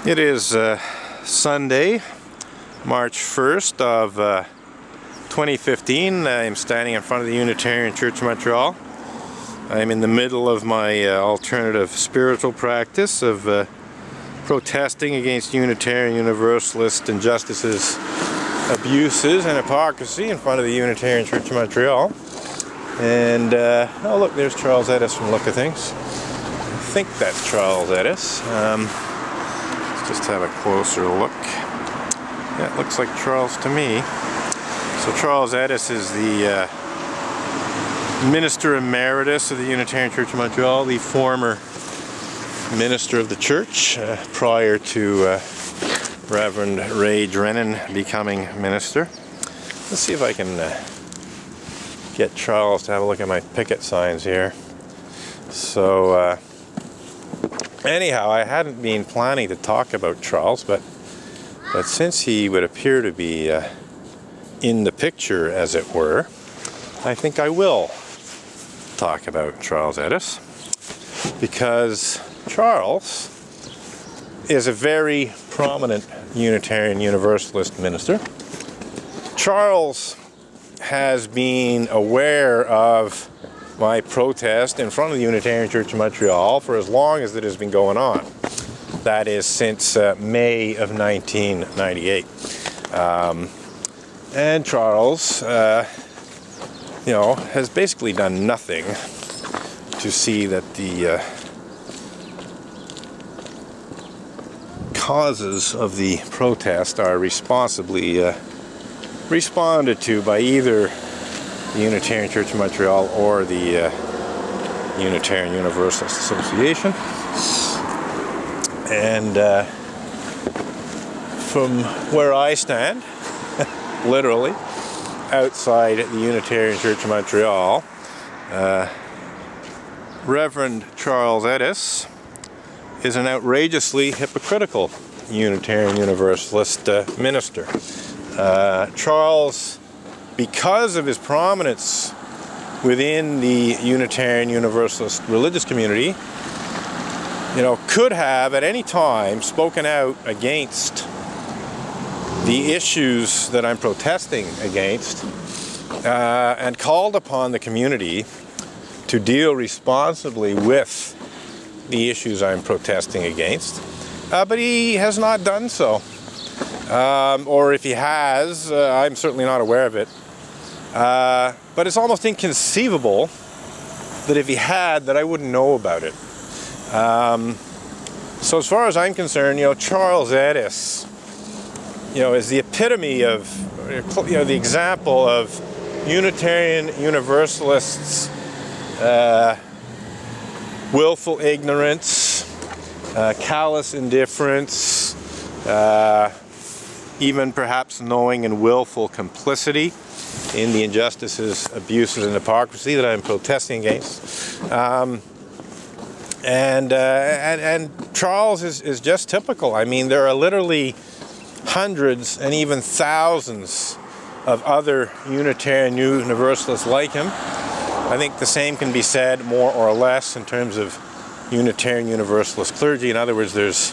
It is Sunday, March 1st of 2015. I'm standing in front of the Unitarian Church of Montreal. I'm in the middle of my alternative spiritual practice of protesting against Unitarian Universalist injustices, abuses, and hypocrisy in front of the Unitarian Church of Montreal. And, oh look, there's Charles Edis from Look at Things. I think that's Charles Edis. Let's just have a closer look. Yeah, it looks like Charles to me. So Charles Edis is the Minister Emeritus of the Unitarian Church of Montreal, the former minister of the church prior to Reverend Ray Drennan becoming minister. Let's see if I can get Charles to have a look at my picket signs here. So anyhow, I hadn't been planning to talk about Charles, but since he would appear to be in the picture, as it were, I think I will talk about Charles Edis, because Charles is a very prominent Unitarian Universalist minister. Charles has been aware of my protest in front of the Unitarian Church of Montreal for as long as it has been going on. That is since May of 1998. And Charles, has basically done nothing to see that the causes of the protest are responsibly responded to by either the Unitarian Church of Montreal or the Unitarian Universalist Association. And from where I stand, literally, outside the Unitarian Church of Montreal, Reverend Charles Edis is an outrageously hypocritical Unitarian Universalist minister. Charles, because of his prominence within the Unitarian Universalist religious community, could have at any time spoken out against the issues that I'm protesting against and called upon the community to deal responsibly with the issues I'm protesting against. But he has not done so. Or if he has, I'm certainly not aware of it. But it's almost inconceivable that if he had, that I wouldn't know about it. So as far as I'm concerned, Charles Edis, is the epitome of, the example of Unitarian Universalists' willful ignorance, callous indifference, even perhaps knowing and willful complicity in the injustices, abuses, and hypocrisy that I'm protesting against. And Charles is just typical. I mean, there are literally hundreds and even thousands of other Unitarian Universalists like him. I think the same can be said, more or less, in terms of Unitarian Universalist clergy. In other words, there's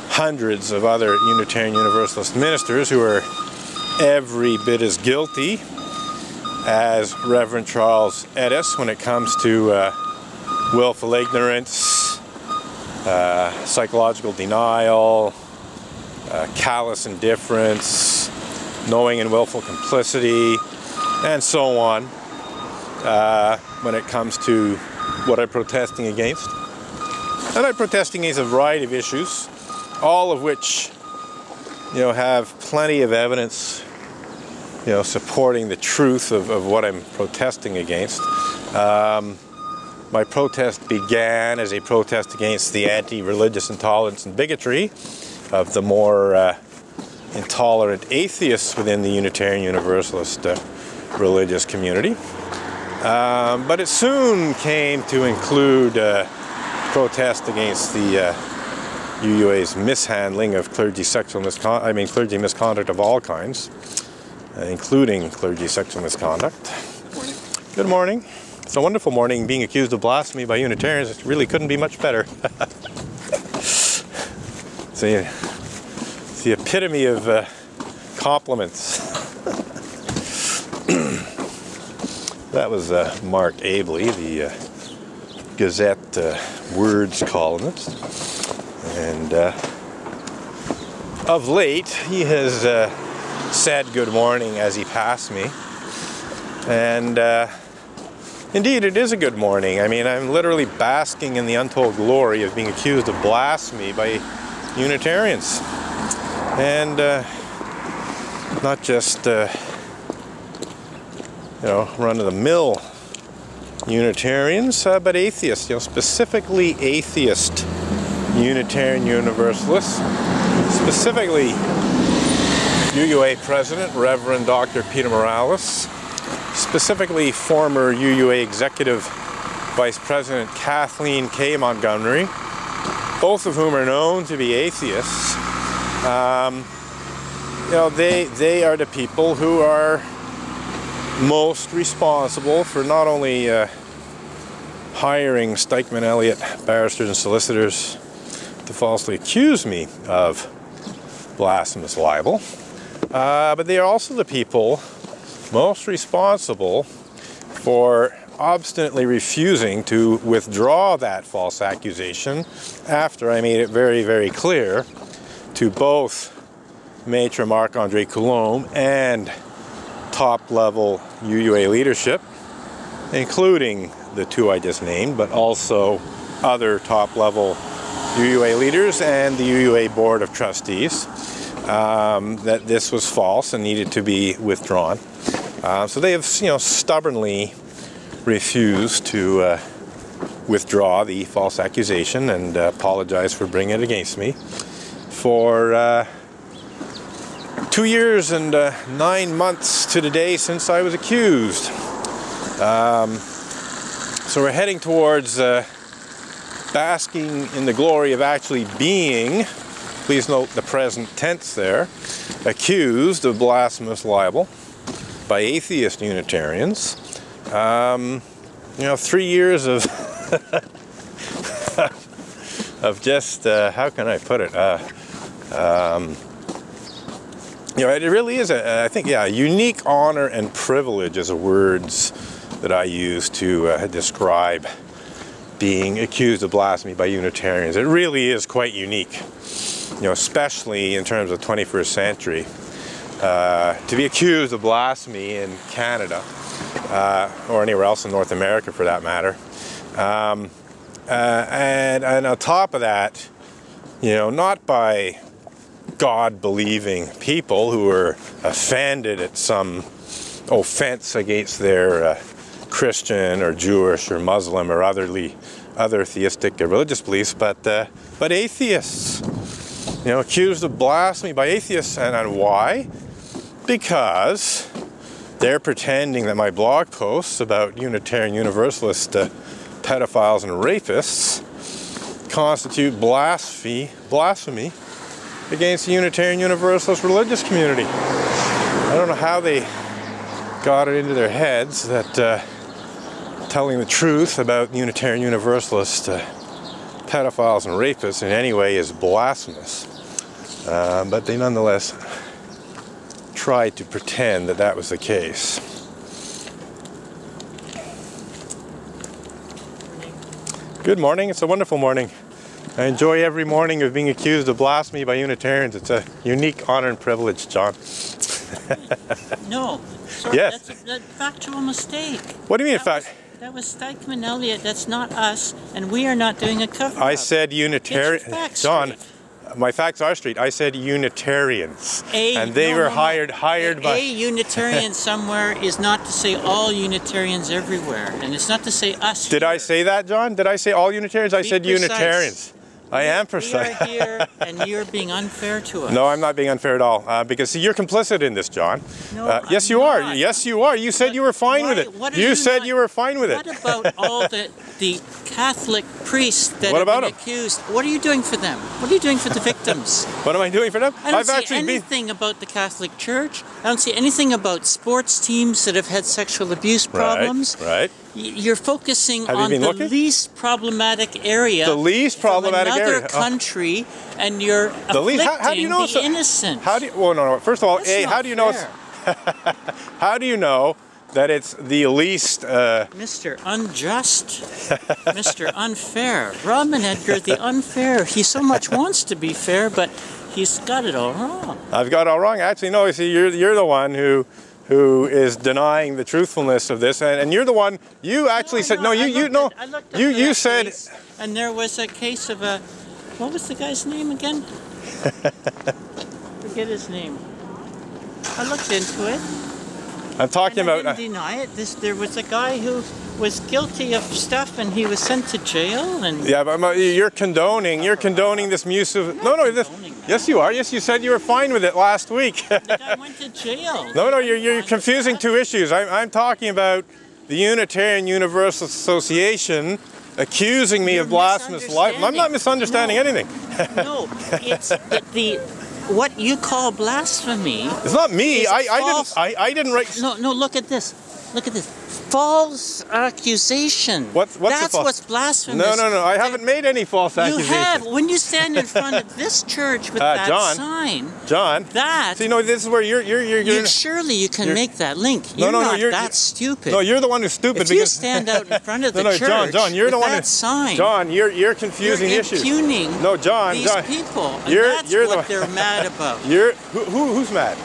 hundreds of other Unitarian Universalist ministers who are every bit as guilty as Reverend Charles Edis when it comes to willful ignorance, psychological denial, callous indifference, knowing and willful complicity, and so on, when it comes to what I'm protesting against. And I'm protesting against a variety of issues, all of which, have plenty of evidence, supporting the truth of what I'm protesting against. My protest began as a protest against the anti-religious intolerance and bigotry of the more intolerant atheists within the Unitarian Universalist religious community. But it soon came to include protest against the UUA's mishandling of clergy clergy misconduct of all kinds, including clergy sexual misconduct. Good morning. It's a wonderful morning. Being accused of blasphemy by Unitarians, it really couldn't be much better. It's the epitome of compliments. That was Mark Abley, the Gazette Words columnist. And of late, he has said good morning as he passed me. And indeed, it is a good morning. I mean, I'm literally basking in the untold glory of being accused of blasphemy by Unitarians. And not just, run-of-the-mill Unitarians, but atheists, specifically atheist Unitarian Universalists, specifically UUA President Reverend Dr. Peter Morales, specifically former UUA Executive Vice President Kathleen K. Montgomery, both of whom are known to be atheists. They are the people who are most responsible for not only hiring Stikeman Elliott barristers and solicitors to falsely accuse me of blasphemous libel, but they are also the people most responsible for obstinately refusing to withdraw that false accusation after I made it very, very clear to both Maitre Marc-André Coulombe and top-level UUA leadership, including the two I just named, but also other top-level UUA leaders and the UUA Board of Trustees, that this was false and needed to be withdrawn. So they have, stubbornly refused to withdraw the false accusation and apologize for bringing it against me for 2 years and 9 months to the day since I was accused. So we're heading towards basking in the glory of actually being, please note the present tense there, accused of blasphemous libel by atheist Unitarians. 3 years of of just how can I put it? It really is a unique honor and privilege as words that I use to describe being accused of blasphemy by Unitarians. It really is quite unique, especially in terms of the 21st century. To be accused of blasphemy in Canada, or anywhere else in North America for that matter. And on top of that, not by God-believing people who are offended at some offense against their Christian or Jewish or Muslim or other theistic or religious beliefs, but atheists, accused of blasphemy by atheists. And why? Because they're pretending that my blog posts about Unitarian Universalist pedophiles and rapists constitute blasphemy against the Unitarian Universalist religious community. I don't know how they got it into their heads that telling the truth about Unitarian Universalist pedophiles and rapists in any way is blasphemous. But they nonetheless tried to pretend that that was the case. Good morning. It's a wonderful morning. I enjoy every morning of being accused of blasphemy by Unitarians. It's a unique honor and privilege, John. No. Sorry, yes. That's a factual mistake. What do you mean fact? That was Stikeman Elliott. That's not us, and we are not doing a cover-up. I said Unitarian. John, my facts are straight. I said Unitarians, and they were hired by... A Unitarian somewhere is not to say all Unitarians everywhere, and it's not to say us. Did I say that, John? Did I say all Unitarians? I said precise. Unitarians. I am precise. We are here, and you're being unfair to us. No, I'm not being unfair at all, because see, you're complicit in this, John. No, yes, you are. Yes, you are. You said you were fine with it. You said you were fine with it. What about all the Catholic priests that have been accused? What are you doing for them? What are you doing for the victims? What am I doing for them? I don't see anything about the Catholic Church. I don't see anything about sports teams that have had sexual abuse problems. Right. You're focusing Have you on been the looking? least problematic area. The least problematic from another area. country, and you're The least. afflicting How do you know the innocent. How do you? Well, no. First of all, That's A. not How do you know? fair. How do you know that it's the least? Mr. Unjust, Mr. Unfair, Robin Edgar, the unfair. He so much wants to be fair, but he's got it all wrong. I've got it all wrong. Actually, no. You see, you're the one who is denying the truthfulness of this, and you're the one. You actually said no. You said. Case, and there was a case of a. What was the guy's name again? Forget his name. I looked into it. I'm talking and I about. didn't deny it. There was a guy who was guilty of stuff, and he was sent to jail. And Yeah, but you're condoning this use of. No. Yes, you are. Yes, you said you were fine with it last week. the guy went to jail. No, you're confusing two issues. I'm talking about the Unitarian Universalist Association accusing me of blasphemous libel. I'm not misunderstanding anything. No, it's what you call blasphemy. It's not me. False. I didn't write. No. Look at this. Look at this. False accusation. What's That's false? what's blasphemous. No. I haven't made any false accusations. You have. When you stand in front of this church with that John, sign. John. That. So this is where you're surely you can make that link. You're not that stupid. No, you're the one who's stupid. If you stand out in front of the church John, you're the one that sign. John, you're confusing you're issues. Impugning No, John. these people. And that's you're what they're mad about. Who's mad?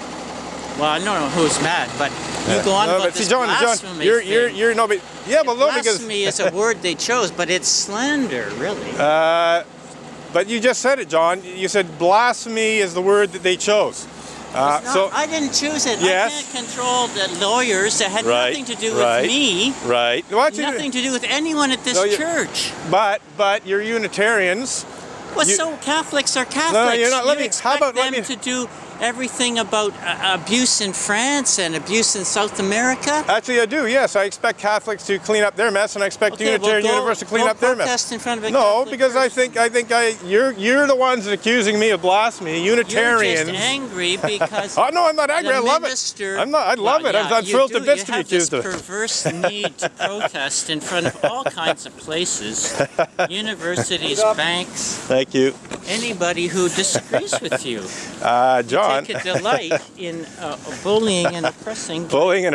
Well, I don't know who's mad, but you go on about this blasphemy thing. You're no, but yeah, but no, because blasphemy is a word they chose, but it's slander, really. But you just said it, John. You said blasphemy is the word that they chose. So I didn't choose it. Yes. I can't control the lawyers. That had nothing to do with me. Right. Nothing to do with anyone at this church. But you're Unitarians. Well, so Catholics are Catholics. No, you're not. You expect them to do everything about abuse in France and abuse in South America? Actually, I do. Yes, I expect Catholics to clean up their mess, and I expect Unitarian Universe to clean up their mess. In front of a no, Catholic because person. you're the ones accusing me of blasphemy. Unitarians. You're just angry because. Oh no, I'm not angry. I love it. I'm not. I love it. I'm thrilled to bits to be accused of it. You have this perverse need to protest in front of all kinds of places, universities, banks. Thank you. Anybody who disagrees with you. John. You take a delight in bullying and oppressing. Bullying and